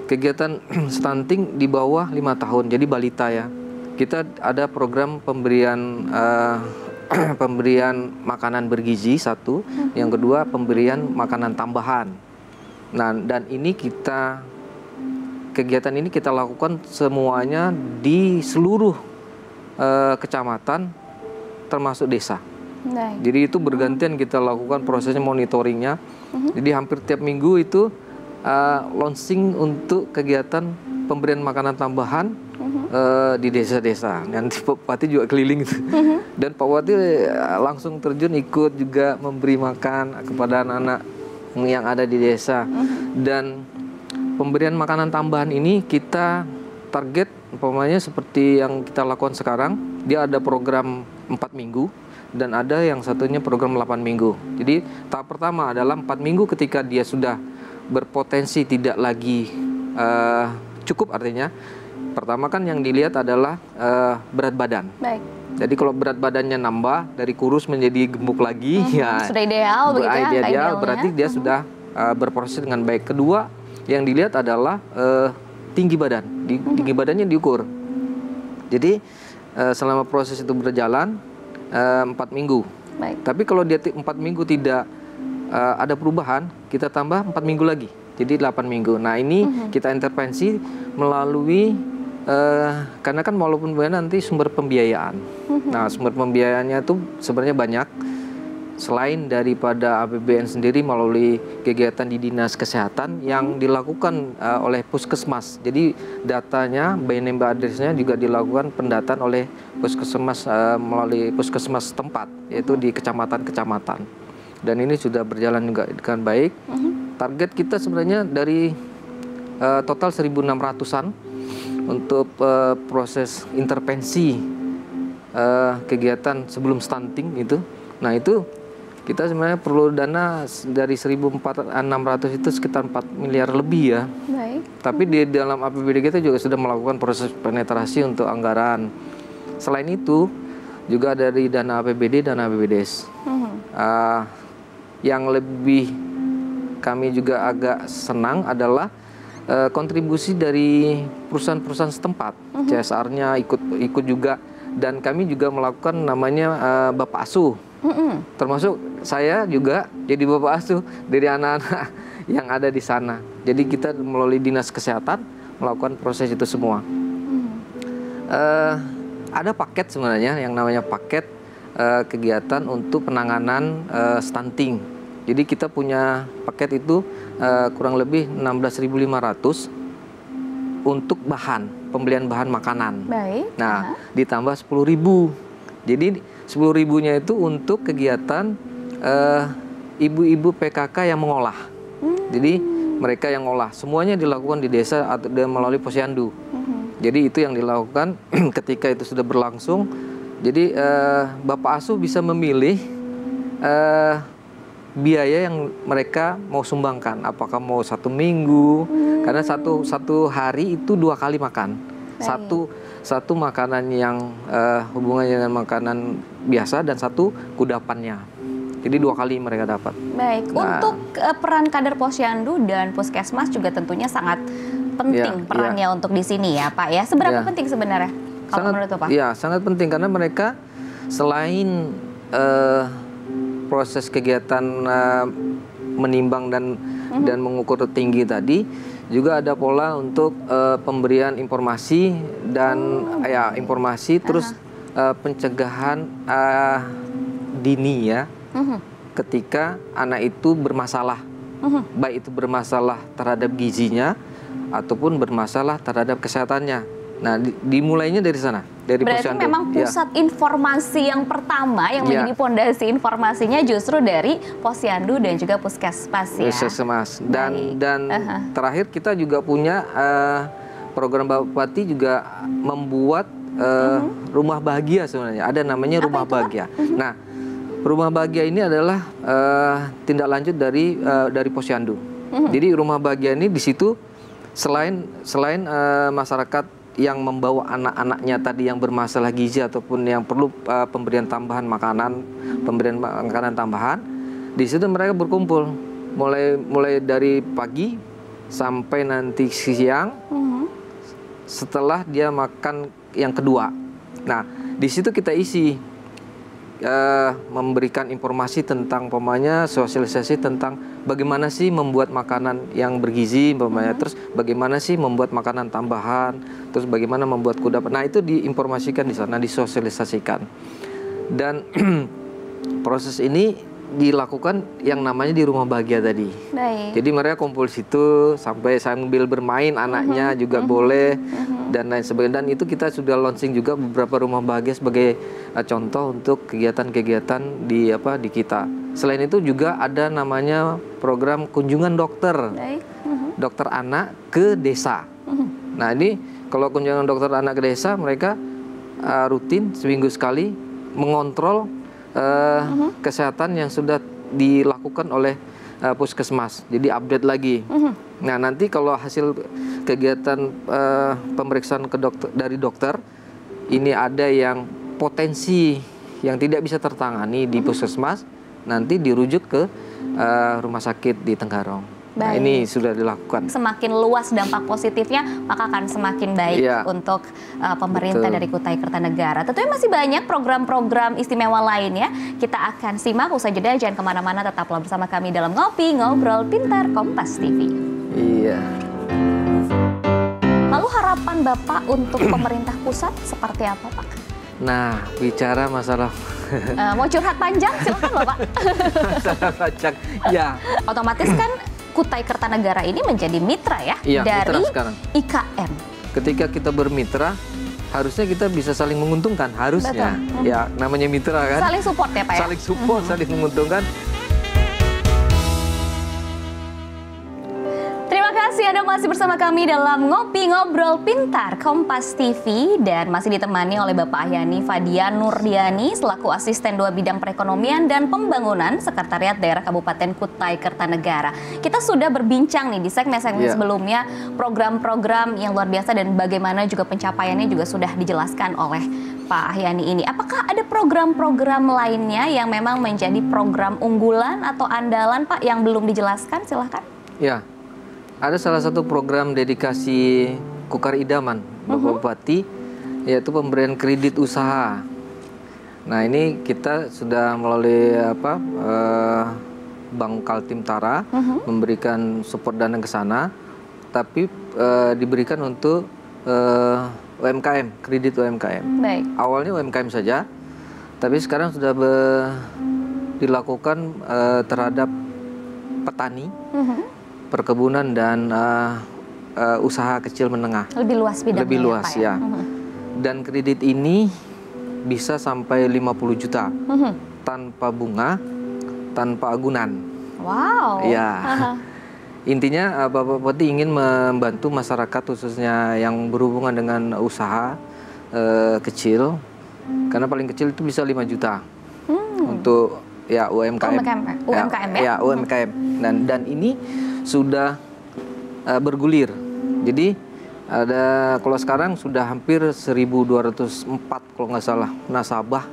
S4: kegiatan stunting di bawah 5 tahun, jadi balita ya. Kita ada program pemberian pemberian makanan bergizi satu, yang kedua pemberian makanan tambahan. Nah, dan ini kegiatan ini kita lakukan semuanya di seluruh kecamatan termasuk desa. Jadi itu bergantian kita lakukan prosesnya, monitoringnya. Jadi hampir tiap minggu itu launching untuk kegiatan pemberian makanan tambahan di desa-desa. Nanti Pak Bupati juga keliling itu. Dan Pak Bupati langsung terjun ikut juga memberi makan kepada anak-anak yang ada di desa. Dan pemberian makanan tambahan ini kita target umpamanya seperti yang kita lakukan sekarang. Dia ada program 4 minggu dan ada yang satunya program 8 minggu. Jadi tahap pertama adalah 4 minggu ketika dia sudah berpotensi tidak lagi cukup, artinya pertama kan yang dilihat adalah berat badan.
S1: Baik.
S4: Jadi kalau berat badannya nambah dari kurus menjadi gemuk lagi, ya
S1: sudah ideal begitu ya.
S4: Ideal berarti dia sudah berproses dengan baik. Kedua yang dilihat adalah tinggi badan. Tinggi badannya diukur. Jadi selama proses itu berjalan 4 minggu.
S1: Baik.
S4: Tapi kalau dia 4 minggu tidak ada perubahan, kita tambah 4 minggu lagi. Jadi 8 minggu. Nah ini kita intervensi melalui karena kan walaupun nanti sumber pembiayaan. Nah sumber pembiayaannya itu sebenarnya banyak. Selain daripada APBN sendiri melalui kegiatan di Dinas Kesehatan yang dilakukan oleh Puskesmas. Jadi datanya, BNM address-nya juga dilakukan pendataan oleh Puskesmas melalui Puskesmas tempat, yaitu di kecamatan-kecamatan. Dan ini sudah berjalan juga dengan baik. Target kita sebenarnya dari total 1.600-an untuk proses intervensi kegiatan sebelum stunting itu. Nah itu kita sebenarnya perlu dana dari 1.600 itu sekitar 4 miliar lebih ya.
S1: Baik.
S4: Tapi di dalam APBD kita juga sudah melakukan proses penetrasi untuk anggaran. Selain itu juga dari dana APBD dan APBDes. Yang lebih kami juga agak senang adalah kontribusi dari perusahaan-perusahaan setempat. CSR-nya ikut juga, dan kami juga melakukan namanya Bapak Asuh. Termasuk saya juga jadi Bapak Asuh dari anak-anak yang ada di sana. Jadi kita melalui Dinas Kesehatan melakukan proses itu semua. Ada paket sebenarnya yang namanya paket kegiatan untuk penanganan stunting. Jadi kita punya paket itu kurang lebih 16.500 untuk pembelian bahan makanan.
S1: Baik.
S4: Nah, ditambah 10.000. Jadi 10.000-nya itu untuk kegiatan ibu-ibu PKK yang mengolah. Jadi mereka yang ngolah, semuanya dilakukan di desa atau melalui posyandu. Jadi itu yang dilakukan ketika itu sudah berlangsung. Jadi Bapak Asuh bisa memilih biaya yang mereka mau sumbangkan, apakah mau 1 minggu, karena satu hari itu 2 kali makan. Satu makanan yang hubungannya dengan makanan biasa dan satu kudapannya. Jadi 2 kali mereka dapat.
S1: Baik. Nah, untuk peran kader posyandu dan puskesmas juga tentunya sangat penting perannya untuk di sini ya Pak ya. Seberapa penting sebenarnya kalau menurut Bapak?
S4: Iya, sangat penting karena mereka selain proses kegiatan menimbang dan mengukur tinggi tadi, juga ada pola untuk pemberian informasi dan terus pencegahan dini ya, ketika anak itu bermasalah, baik itu bermasalah terhadap gizinya ataupun bermasalah terhadap kesehatannya. Nah, dimulainya dari sana, dari
S1: Berarti
S4: Posyandu.
S1: memang pusat informasi yang pertama yang menjadi pondasi informasinya justru dari Posyandu dan juga Puskesmas ya.
S4: Puskesmas. Dan terakhir kita juga punya program Bapak Bupati juga membuat rumah bahagia sebenarnya. Ada namanya rumah bahagia. Nah, rumah bahagia ini adalah tindak lanjut dari Posyandu. Jadi rumah bahagia ini di situ selain masyarakat yang membawa anak-anaknya tadi yang bermasalah gizi ataupun yang perlu pemberian tambahan makanan, pemberian makanan tambahan, di situ mereka berkumpul mulai dari pagi sampai nanti siang setelah dia makan yang kedua. Nah, di situ kita isi memberikan informasi tentang sosialisasi tentang bagaimana sih membuat makanan yang bergizi, terus bagaimana sih membuat makanan tambahan, terus bagaimana membuat kudapan. Nah, itu diinformasikan di sana, disosialisasikan. Dan proses ini dilakukan yang namanya di rumah bahagia tadi.
S1: Baik.
S4: Jadi mereka kumpul situ sampai sambil bermain, anaknya juga boleh dan lain sebagainya. Dan itu kita sudah launching juga beberapa rumah bahagia sebagai contoh untuk kegiatan-kegiatan di kita. Selain itu juga ada namanya program kunjungan dokter, dokter anak ke desa. Nah, ini kalau kunjungan dokter anak ke desa, mereka rutin seminggu sekali mengontrol kesehatan yang sudah dilakukan oleh Puskesmas. Jadi update lagi. Nah, nanti kalau hasil kegiatan pemeriksaan dari dokter ini ada yang potensi yang tidak bisa tertangani di Puskesmas, nanti dirujuk ke rumah sakit di Tenggarong. Nah, ini sudah dilakukan.
S1: Semakin luas dampak positifnya, maka akan semakin baik untuk pemerintah dari Kutai Kertanegara. Tentunya masih banyak program-program istimewa lainnya. Kita akan simak usai jeda. Jangan kemana-mana, tetaplah bersama kami dalam Ngopi Ngobrol Pintar Kompas TV.
S4: Iya.
S1: Lalu harapan Bapak untuk pemerintah pusat seperti apa, Pak?
S4: Nah, bicara masalah
S1: mau curhat panjang, silakan Bapak.
S4: masalah pajak, ya.
S1: Otomatis kan Kutai Kertanegara ini menjadi mitra ya, dari IKM.
S4: Ketika kita bermitra, harusnya kita bisa saling menguntungkan, harusnya. Ya, namanya mitra kan.
S1: Saling support ya Pak ya?
S4: Saling support, saling menguntungkan.
S1: Terima kasih Anda masih bersama kami dalam Ngopi Ngobrol Pintar Kompas TV dan masih ditemani oleh Bapak Ahyani Fadia Nurdiani selaku Asisten 2 Bidang Perekonomian dan Pembangunan Sekretariat Daerah Kabupaten Kutai Kertanegara. Kita sudah berbincang nih di segmen-segmen sebelumnya program-program yang luar biasa dan bagaimana juga pencapaiannya juga sudah dijelaskan oleh Pak Ahyani ini. Apakah ada program-program lainnya yang memang menjadi program unggulan atau andalan Pak yang belum dijelaskan? Silahkan.
S4: Ya. Ada salah satu program dedikasi Kukar Idaman Bapak Bupati, yaitu pemberian kredit usaha. Nah, ini kita sudah melalui Bank Kaltim Tara memberikan support dana ke sana, tapi diberikan untuk UMKM, kredit UMKM.
S1: Baik.
S4: Awalnya UMKM saja, tapi sekarang sudah dilakukan terhadap petani. Perkebunan dan usaha kecil menengah.
S1: Lebih luas bidangnya.
S4: Lebih luas ya. Dan kredit ini bisa sampai 50 juta tanpa bunga, tanpa agunan.
S1: Wow.
S4: Ya. Intinya Bapak Bupati ingin membantu masyarakat khususnya yang berhubungan dengan usaha kecil, karena paling kecil itu bisa 5 juta untuk UMKM.
S1: UMKM ya?
S4: Ya, UMKM. Dan ini sudah bergulir. Jadi ada kalau sekarang sudah hampir 1.204 kalau nggak salah nasabah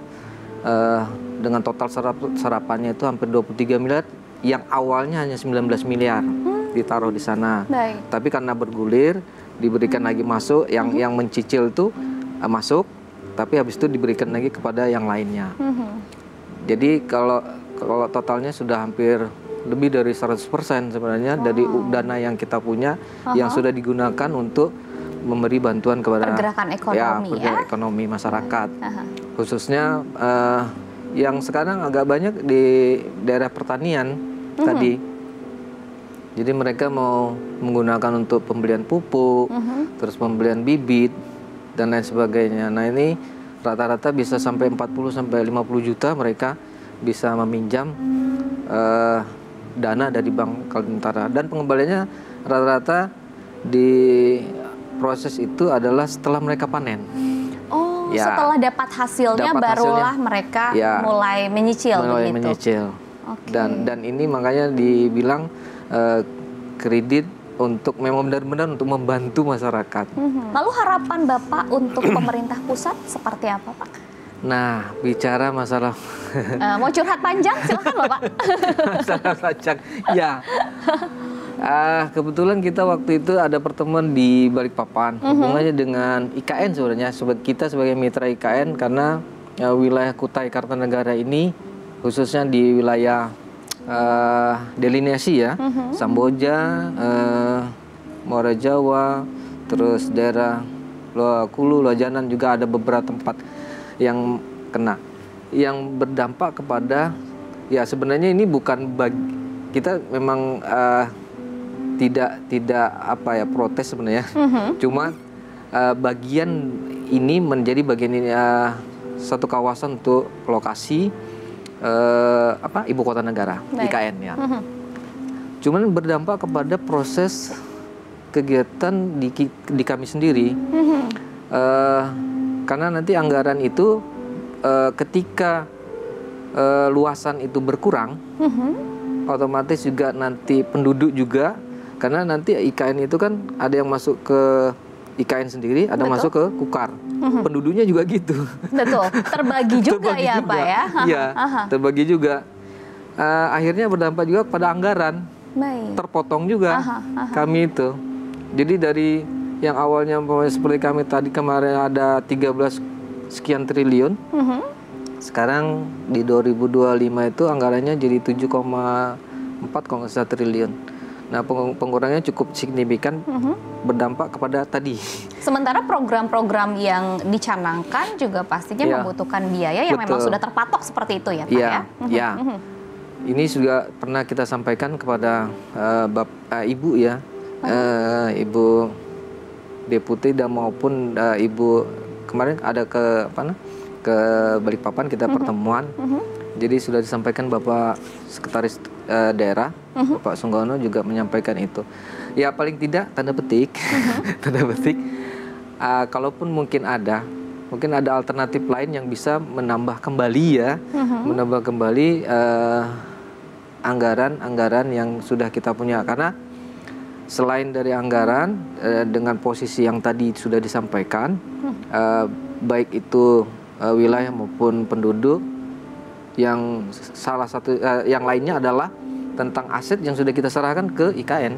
S4: dengan total serapannya itu hampir 23 miliar yang awalnya hanya 19 miliar ditaruh di sana.
S1: Baik.
S4: Tapi karena bergulir diberikan lagi masuk, yang mencicil itu masuk, tapi habis itu diberikan lagi kepada yang lainnya. Jadi kalau totalnya sudah hampir lebih dari 100% sebenarnya dari dana yang kita punya yang sudah digunakan untuk memberi bantuan kepada
S1: pergerakan ekonomi,
S4: pergerakan ekonomi masyarakat. Khususnya yang sekarang agak banyak di daerah pertanian tadi. Jadi mereka mau menggunakan untuk pembelian pupuk, terus pembelian bibit dan lain sebagainya. Nah, ini rata-rata bisa sampai 40 sampai 50 juta mereka bisa meminjam dana dari Bank Kaltara, dan pengembaliannya rata-rata di proses itu adalah setelah mereka panen.
S1: Oh, setelah dapat hasilnya barulah mereka mulai menyicil
S4: mulai
S1: begitu.
S4: Menyicil. Dan ini makanya dibilang kredit untuk memang benar-benar untuk membantu masyarakat.
S1: Lalu harapan Bapak untuk pemerintah pusat seperti apa, Pak?
S4: Nah, bicara masalah
S1: mau curhat panjang, silakan Bapak.
S4: masalah pajak, ya. Kebetulan kita waktu itu ada pertemuan di Balikpapan, hubungannya dengan IKN sebenarnya. Kita sebagai mitra IKN karena wilayah Kutai Kartanegara ini, khususnya di wilayah delineasi ya, Samboja, Muara Jawa, terus daerah Luakulu, Lojanan juga ada beberapa tempat yang kena, yang berdampak kepada, ya sebenarnya ini bukan kita memang tidak apa ya protes sebenarnya, cuma bagian ini menjadi bagian ini satu kawasan untuk lokasi ibu kota negara, IKN ya. Cuman berdampak kepada proses kegiatan di kami sendiri, karena nanti anggaran itu ketika luasan itu berkurang, otomatis juga nanti penduduk juga, karena nanti IKN itu kan ada yang masuk ke IKN sendiri, ada masuk ke Kukar. Penduduknya juga gitu.
S1: Betul, terbagi juga terbagi ya juga. Pak ya?
S4: Iya, terbagi juga. Akhirnya berdampak juga pada anggaran. Terpotong juga kami itu. Jadi dari yang awalnya seperti kami tadi kemarin ada 13 sekian triliun, sekarang di 2025 itu anggarannya jadi 7,4 triliun. Nah, pengurangannya cukup signifikan, berdampak kepada tadi.
S1: Sementara program-program yang dicanangkan juga pastinya membutuhkan biaya yang memang sudah terpatok seperti itu ya Pak ya?
S4: Iya. Ini juga pernah kita sampaikan kepada Ibu ya, Ibu Deputi dan maupun Ibu kemarin ada ke Balikpapan kita pertemuan. Jadi sudah disampaikan Bapak Sekretaris Daerah, Bapak Sunggono juga menyampaikan itu. Ya paling tidak tanda petik, kalaupun mungkin ada alternatif lain yang bisa menambah kembali ya, menambah kembali anggaran yang sudah kita punya. Karena selain dari anggaran, dengan posisi yang tadi sudah disampaikan, baik itu wilayah maupun penduduk, yang salah satu yang lainnya adalah tentang aset yang sudah kita serahkan ke IKN.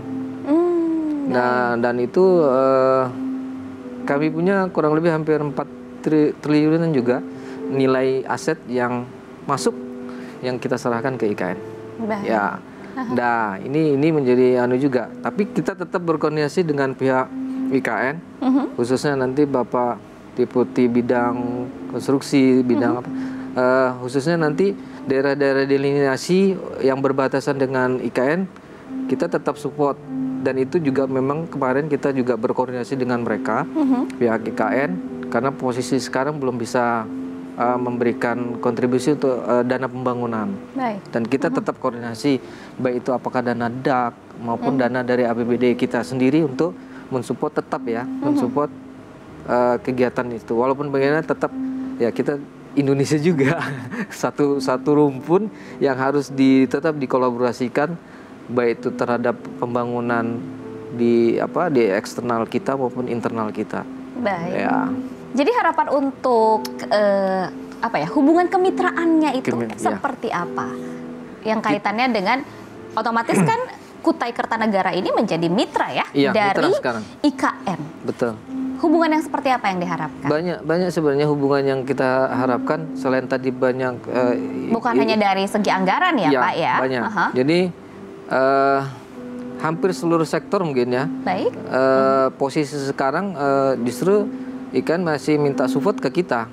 S4: Nah, dan itu kami punya kurang lebih hampir 4 triliunan juga nilai aset yang masuk yang kita serahkan ke IKN. Ya. Nah, ini menjadi juga. Tapi kita tetap berkoordinasi dengan pihak IKN, khususnya nanti Bapak Deputi bidang konstruksi, bidang khususnya nanti daerah-daerah delineasi yang berbatasan dengan IKN, kita tetap support. Dan itu juga memang kemarin kita juga berkoordinasi dengan mereka, pihak IKN, karena posisi sekarang belum bisa memberikan kontribusi untuk dana pembangunan. Dan kita tetap koordinasi, baik itu apakah dana DAK maupun dana dari APBD kita sendiri untuk mensupport tetap ya, mensupport kegiatan itu. Walaupun bagaimana tetap ya kita Indonesia juga satu rumpun yang harus tetap dikolaborasikan, baik itu terhadap pembangunan di eksternal kita maupun internal kita.
S1: Baik. Ya. Jadi harapan untuk hubungan kemitraannya itu seperti apa? Yang kaitannya dengan otomatis kan Kutai Kertanegara ini menjadi mitra ya,
S4: Iya,
S1: dari
S4: mitra sekarang.
S1: IKN.
S4: Betul.
S1: Hubungan yang seperti apa yang diharapkan?
S4: Banyak sebenarnya hubungan yang kita harapkan selain tadi banyak.
S1: Bukan hanya dari segi anggaran ya, Pak ya?
S4: Banyak. Jadi hampir seluruh sektor mungkin ya.
S1: Baik.
S4: Posisi sekarang justru IKN masih minta support ke kita.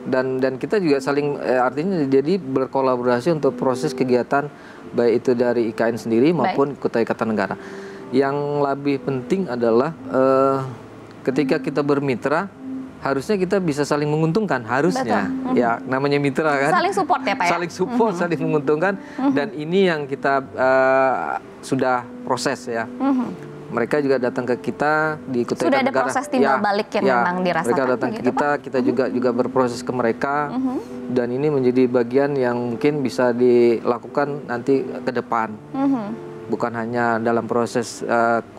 S4: Dan kita juga saling artinya jadi berkolaborasi untuk proses kegiatan baik itu dari IKN sendiri maupun Kutai Kartanegara. Yang lebih penting adalah ketika kita bermitra harusnya kita bisa saling menguntungkan, harusnya. Ya, namanya mitra kan.
S1: Saling support ya, Pak ya?
S4: Saling support, saling menguntungkan, dan ini yang kita sudah proses ya. Mereka juga datang ke kita di Kutai Kartanegara.
S1: Sudah ada proses timbal balik yang memang dirasakan.
S4: Mereka datang ke kita juga berproses ke mereka, dan ini menjadi bagian yang mungkin bisa dilakukan nanti ke depan. Bukan hanya dalam proses,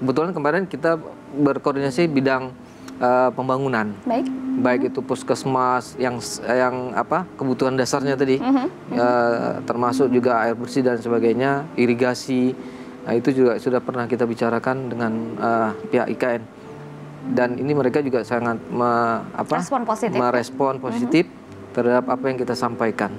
S4: kebetulan kemarin kita berkoordinasi bidang pembangunan, baik itu puskesmas yang kebutuhan dasarnya tadi, termasuk juga air bersih dan sebagainya, irigasi. Nah, itu juga sudah pernah kita bicarakan dengan pihak IKN, dan ini mereka juga sangat merespon positif terhadap apa yang kita sampaikan.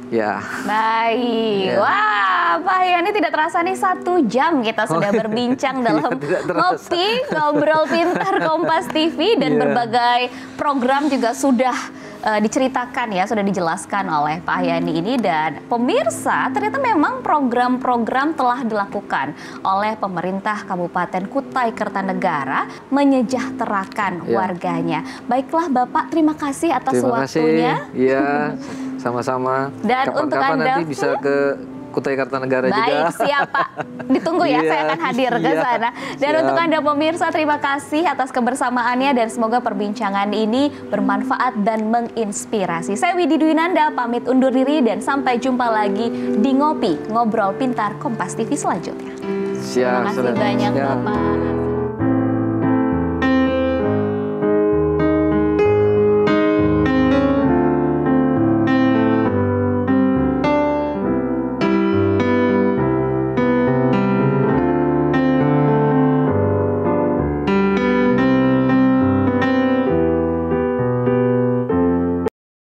S4: Ya.
S1: Baik. Wah, Pak Yani tidak terasa nih 1 jam kita sudah berbincang dalam Ngopi Ngobrol Pintar Kompas TV, dan berbagai program juga sudah diceritakan ya, sudah dijelaskan oleh Pak Yani ini. Dan pemirsa, ternyata memang program-program telah dilakukan oleh pemerintah Kabupaten Kutai Kertanegara menyejahterakan warganya. Baiklah Bapak, terima kasih atas waktunya.
S4: Iya, sama-sama.
S1: Dan untuk Anda
S4: nanti bisa ke Kutai Kartanegara juga.
S1: Baik, siapa? Ditunggu ya, saya akan hadir ke sana. Dan untuk Anda pemirsa, terima kasih atas kebersamaannya, dan semoga perbincangan ini bermanfaat dan menginspirasi. Saya Widi Dwinanda pamit undur diri, dan sampai jumpa lagi di Ngopi Ngobrol Pintar Kompas TV selanjutnya. Terima kasih banyak Bapak.